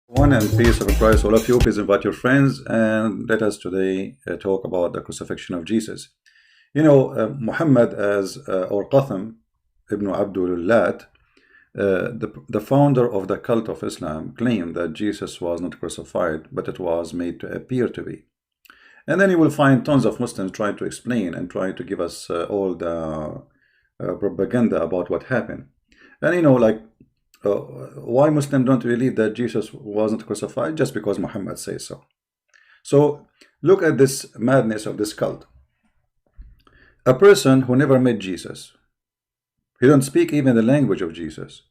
One and peace of Christ, all of you. Please invite your friends and let us today talk about the crucifixion of Jesus. You know, Muhammad or Qatham ibn Abdullah, the founder of the cult of Islam, claimed that Jesus was not crucified, but it was made to appear to be. And then you will find tons of Muslims trying to explain and trying to give us all the propaganda about what happened. And you know, like, why Muslims don't believe that Jesus wasn't crucified? Just because Muhammad says so. So look at this madness of this cult. A person who never met Jesus, he don't speak even the language of Jesus.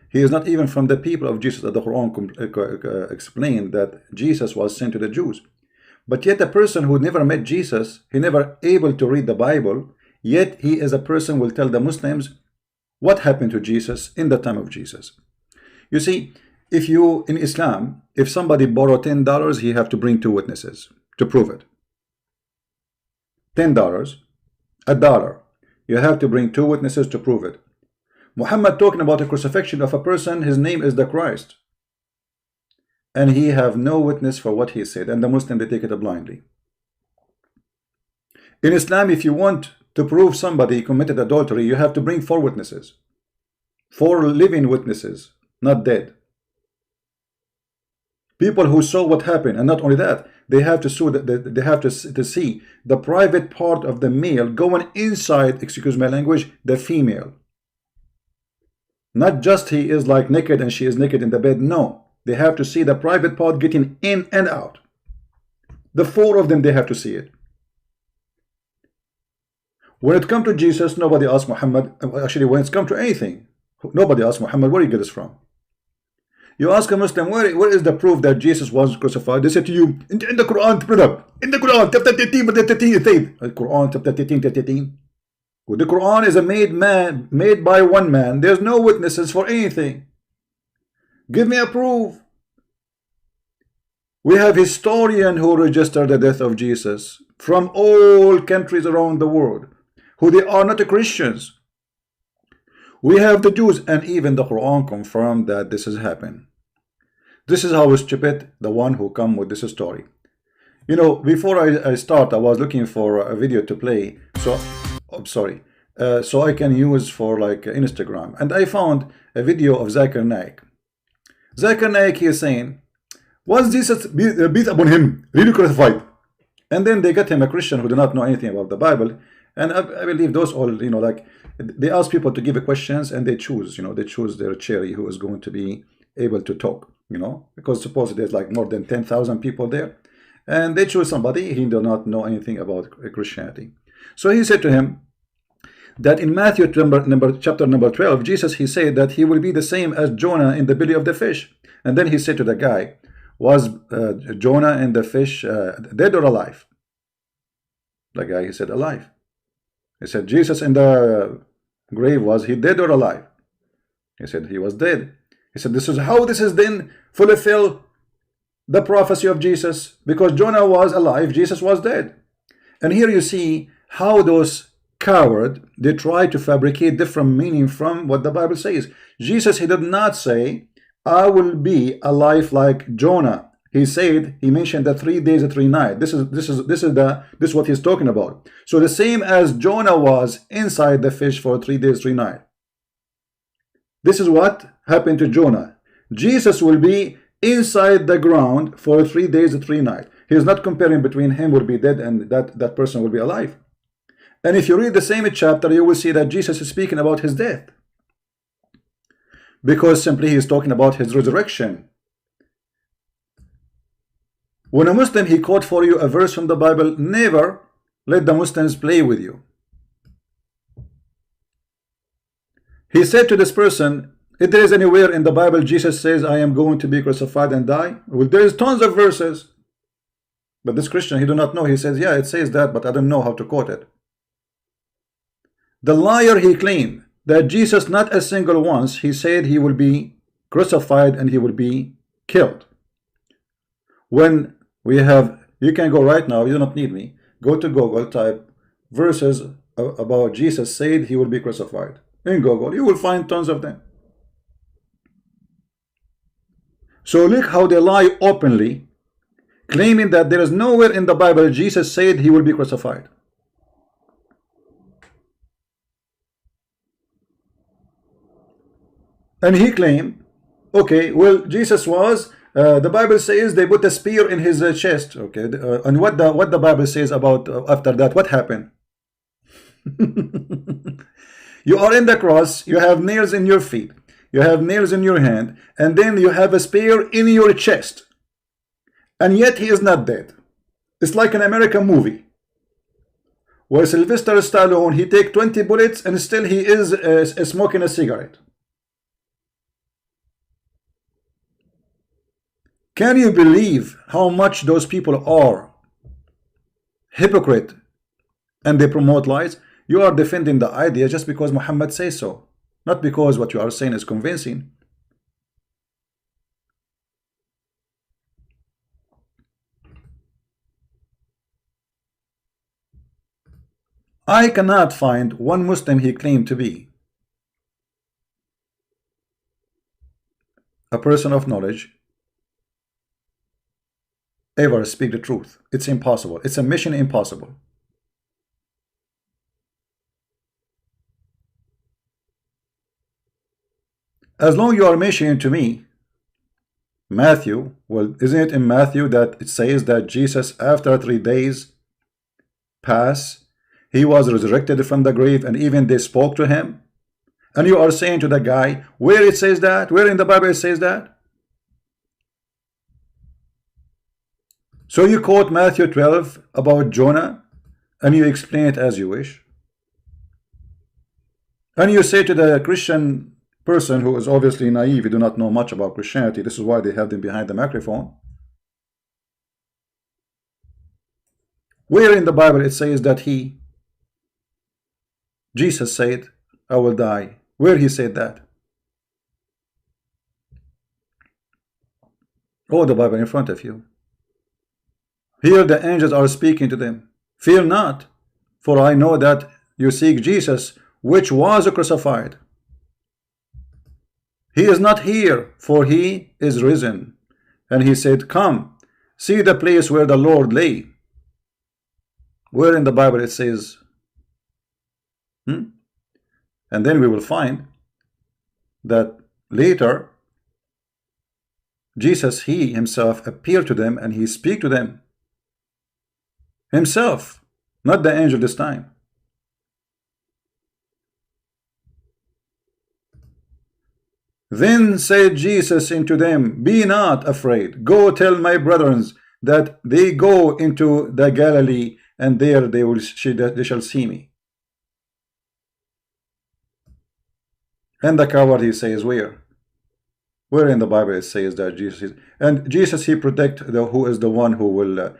He is not even from the people of Jesus, that the Quran explained that Jesus was sent to the Jews. But yet a person who never met Jesus, he never able to read the Bible, yet he is a person who will tell the Muslims what happened to Jesus in the time of Jesus. You see, if you, in Islam, if somebody borrow $10, he have to bring two witnesses to prove it. $10, a dollar. You have to bring two witnesses to prove it. Muhammad talking about the crucifixion of a person, his name is the Christ. And he have no witness for what he said. And the Muslim, they take it blindly. In Islam, if you want to prove somebody committed adultery, you have to bring four witnesses. Four living witnesses, not dead. People who saw what happened, and not only that, they have to see the private part of the male going inside, excuse my language, the female. Not just he is like naked and she is naked in the bed. No, they have to see the private part getting in and out. The four of them, they have to see it. When it comes to Jesus, nobody asked Muhammad. Actually, when it's come to anything, nobody asked Muhammad, where you get this from? You ask a Muslim, where is the proof that Jesus was crucified? They say to you, in the Quran, brother. In the Quran, chapter 13, Quran, chapter 13, 13. Well, the Quran is a made by one man. There's no witnesses for anything. Give me a proof. We have historians who register the death of Jesus from all countries around the world, who they are not Christians. We have the Jews, and even the Quran confirmed that this has happened. This is how stupid the one who come with this story. You know, before I start, I was looking for a video to play, so I'm sorry, so I can use for like Instagram, and I found a video of Zakir Naik. Zakir Naik, he is saying, was Jesus beat upon him, really crucified? And then they got him a Christian who do not know anything about the Bible. And I believe those all, you know, like, they ask people to give questions and they choose, you know, they choose their cherry who is going to be able to talk, you know, because supposedly there's like more than 10,000 people there. And they choose somebody, he do not know anything about Christianity. So he said to him that in Matthew chapter number 12, Jesus, he said that he will be the same as Jonah in the belly of the fish. And then he said to the guy, was Jonah and the fish dead or alive? The guy, he said alive. He said, Jesus in the grave, was he dead or alive? He said he was dead. He said, this is how this is then fulfill the prophecy of Jesus, because Jonah was alive, Jesus was dead. And here you see how those cowards, they try to fabricate different meaning from what the Bible says. Jesus, he did not say, I will be alive like Jonah. He said, he mentioned the 3 days and 3 nights. This is what he's talking about. So the same as Jonah was inside the fish for 3 days, 3 nights. This is what happened to Jonah. Jesus will be inside the ground for 3 days and 3 nights. He is not comparing between him will be dead and that person will be alive. And if you read the same chapter, you will see that Jesus is speaking about his death, because simply he is talking about his resurrection. When a Muslim, he quote for you a verse from the Bible, never let the Muslims play with you. He said to this person, if there is anywhere in the Bible Jesus says, I am going to be crucified and die, well, there is tons of verses. But this Christian, he do not know. He says, yeah, it says that, but I don't know how to quote it. The liar, he claimed that Jesus, not a single once, he said he will be crucified and he will be killed. When we have, you can go right now, you do not need me, go to Google, type verses about Jesus said he will be crucified. In Google, you will find tons of them. So look how they lie openly, claiming that there is nowhere in the Bible Jesus said he will be crucified. And he claimed, okay, well, Jesus was, the Bible says they put a spear in his chest. Okay, and what the Bible says about after that, what happened? You are in the cross, you have nails in your feet, you have nails in your hand, and then you have a spear in your chest. And yet he is not dead. It's like an American movie where Sylvester Stallone, he take 20 bullets and still he is smoking a cigarette. Can you believe how much those people are hypocrite and they promote lies? You are defending the idea just because Muhammad says so, not because what you are saying is convincing. I cannot find one Muslim he claimed to be a person of knowledge ever speak the truth. It's impossible. It's a mission impossible. As long you are mentioning to me Matthew, well, isn't it in Matthew that it says that Jesus after 3 days pass, he was resurrected from the grave, and even they spoke to him? And you are saying to the guy, where it says that? Where in the Bible it says that? So you quote Matthew 12 about Jonah, and you explain it as you wish. And you say to the Christian person who is obviously naive, you do not know much about Christianity, this is why they have them behind the microphone. Where in the Bible it says that Jesus said, I will die? Where he said that? Oh, the Bible in front of you. Here the angels are speaking to them. Fear not, for I know that you seek Jesus, which was crucified. He is not here, for he is risen. And he said, come, see the place where the Lord lay. Where in the Bible it says, And then we will find that later Jesus, he himself appeared to them and he speak to them himself, not the angel this time. Then said Jesus unto them, be not afraid. Go tell my brethren that they go into the Galilee, and there they shall see me. And the coward, he says, where? Where in the Bible it says that Jesus is? And Jesus, he protect who is the one who will,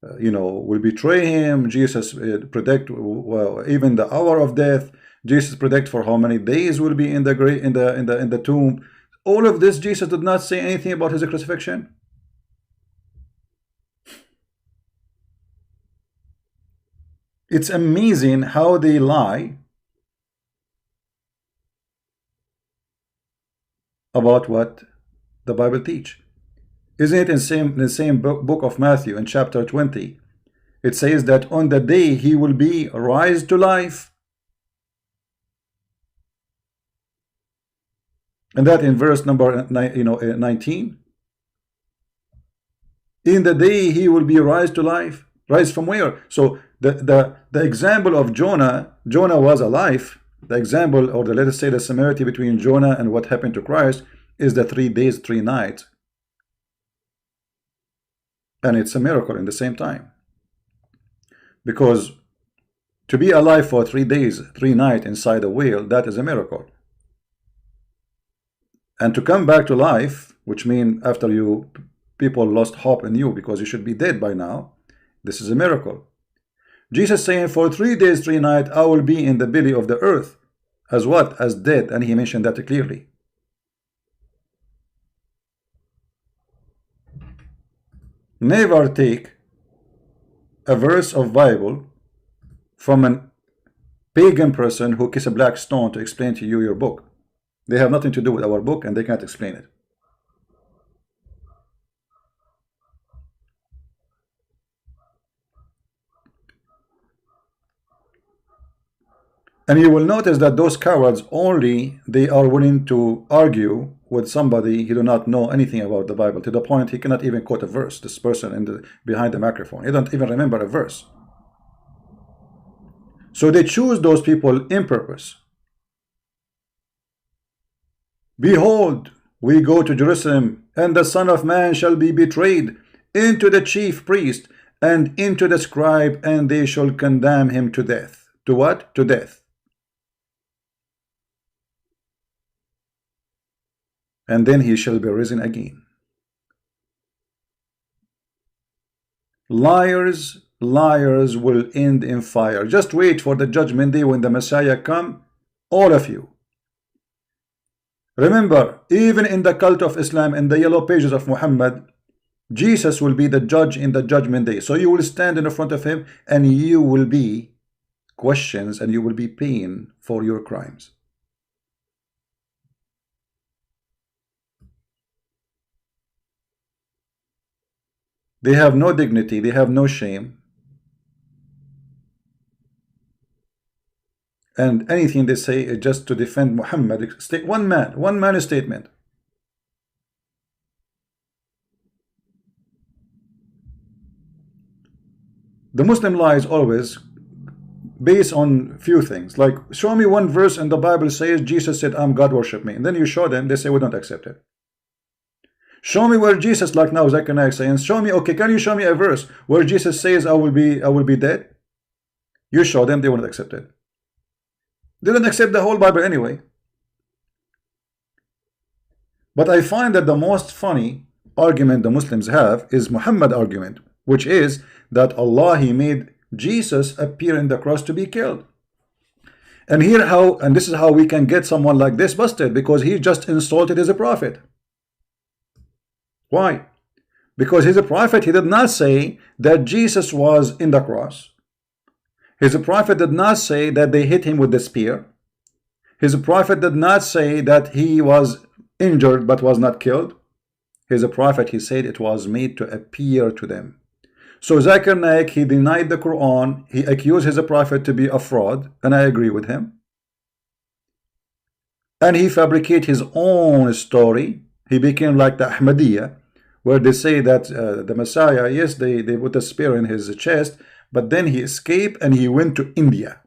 will betray him. Jesus protect even the hour of death. Jesus predict for how many days will be in the grave, in the tomb. All of this, Jesus did not say anything about his crucifixion. It's amazing how they lie about what the Bible teach. Isn't it in the same book of Matthew in chapter 20? It says that on the day he will be raised to life. And that in verse number 19. In the day he will be raised to life. Rise from where? So the example of Jonah was alive. The example, or let us say the similarity between Jonah and what happened to Christ is the 3 days, 3 nights. And it's a miracle in the same time. Because to be alive for 3 days, 3 nights inside a whale, that is a miracle. And to come back to life, which means after people lost hope in you because you should be dead by now, this is a miracle. Jesus saying, for 3 days, 3 nights, I will be in the belly of the earth. As what? As dead. And he mentioned that clearly. Never take a verse of Bible from a pagan person who kiss a black stone to explain to you your book. They have nothing to do with our book and they can't explain it. And you will notice that those cowards only, they are willing to argue with somebody who do not know anything about the Bible, to the point he cannot even quote a verse. This person behind the microphone, he don't even remember a verse. So they choose those people in purpose. Behold, we go to Jerusalem, and the Son of Man shall be betrayed into the chief priest and into the scribe, and they shall condemn him to death. To what? To death. And then he shall be risen again. Liars, liars will end in fire. Just wait for the judgment day when the Messiah come, all of you. Remember, even in the cult of Islam, in the yellow pages of Muhammad, Jesus will be the judge in the judgment day. So you will stand in front of him, and you will be questions, and you will be paying for your crimes. They have no dignity, they have no shame. And anything they say is just to defend Muhammad. One man statement. The Muslim lie is always based on few things. Like, show me one verse in the Bible says Jesus said, I'm God, worship me. And then you show them, they say, we don't accept it. Show me where Jesus, like now Zakir saying, show me, okay, can you show me a verse where Jesus says I will be dead? You show them, they won't accept it. They don't accept the whole Bible anyway. But I find that the most funny argument the Muslims have is Muhammad argument, which is that Allah, he made Jesus appear in the cross to be killed. And this is how we can get someone like this busted, because he just insulted as a prophet. Why? Because he's a prophet. He did not say that Jesus was in the cross. His prophet did not say that they hit him with the spear. His prophet did not say that he was injured but was not killed. His prophet, he said it was made to appear to them. So Zakir Naik, he denied the Quran. He accused his prophet to be a fraud, and I agree with him. And he fabricated his own story. He became like the Ahmadiyya, where they say that the Messiah, yes, they put a spear in his chest, but then he escaped and he went to India.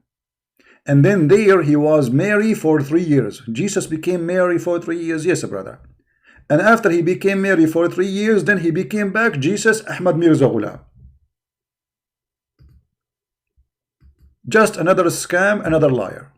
And then there he was Mary for 3 years. Jesus became Mary for 3 years. Yes, brother. And after he became Mary for 3 years, then he became back Jesus Ahmad Mirza Ghulam. Just another scam, another liar.